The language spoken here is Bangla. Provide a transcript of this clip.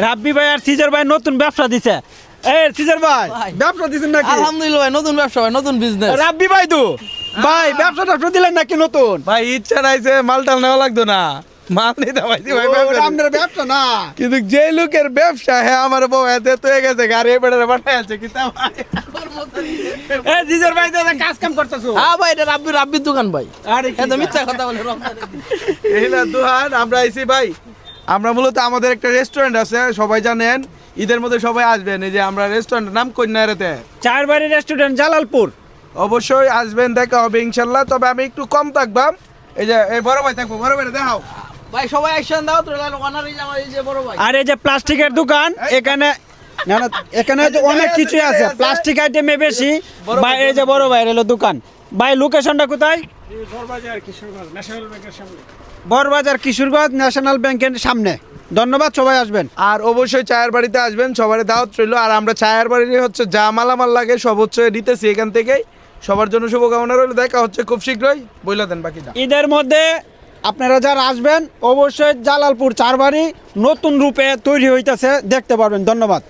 রাব্বি ভাই আর সিজার ভাই নতুন ব্যবসা দিছে। এই সিজার ভাই ব্যবসা দিছেন নাকি? আলহামদুলিল্লাহ ভাই, নতুন ব্যবসা ভাই, নতুন বিজনেস। রাব্বি ভাই তো ভাই ব্যবসা দিলেন নাকি নতুন? ভাই ইচ্ছা নাইছে মালটাল নেওয়া লাগতো না, মাল নিতে পাইছি ভাই। আপনার ব্যবসা না কিন্তু যে লোকের ব্যবসা হ্যাঁ আমার বউ এতে তো গেছে গাড়ি বেড়ে পাঠাই আছে কিন্তু এই সিজার ভাই তো কাজ কাম করতেছো। হ্যাঁ ভাই, এটা রাব্বির দোকান ভাই। আরে এত মিথ্যা কথা বলে এই না দুহান আমরা আইছি ভাই। আমরা মূলত আমাদের একটা রেস্টুরেন্ট আছে, সবাই জানেন ঈদের মধ্যে সবাই আসবেন। এই যে আমরা রেস্টুরেন্টের নাম কন্যারেতে, চারবাড়ি রেস্টুরেন্ট জালালপুর। অবশ্যই আসবেন, দেখা হবে ইনশাল্লাহ। তবে আমি একটু কম থাকবাম। এই যে এই বড় ভাই থাকবো, বড় ভাই দেখাও ভাই, সবাই অ্যাকশন দাও তো। ওনার এই যে বড় ভাই। আর এই যে প্লাস্টিকের দোকান এখানে, না না এখানে তো অনেক কিছুই আছে, প্লাস্টিক আইটেমে বেশি। ভাই এই যে বড় ভাইয়ের হলো দোকান। ভাই লোকেশনটা কোথায়? বড়বাজার কিশোরগঞ্জ ন্যাশনাল ব্যাংকের সামনে। ধন্যবাদ, সবাই আসবেন। আর অবশ্যই চায়ের বাড়িতে আসবেন, সবার দাওয়াত রইল। আর আমরা চায়ের বাড়ির হচ্ছে যা মালামাল লাগে সব হচ্ছে নিতেছি এখান থেকেই। সবার জন্য শুভকামনা রইল, দেখা হচ্ছে খুব শীঘ্রই। বইলা দেন বাকিটা। ঈদের মধ্যে আপনারা যারা আসবেন অবশ্যই জালালপুর চারবাড়ি নতুন রূপে তৈরি হইতেছে, দেখতে পারবেন। ধন্যবাদ।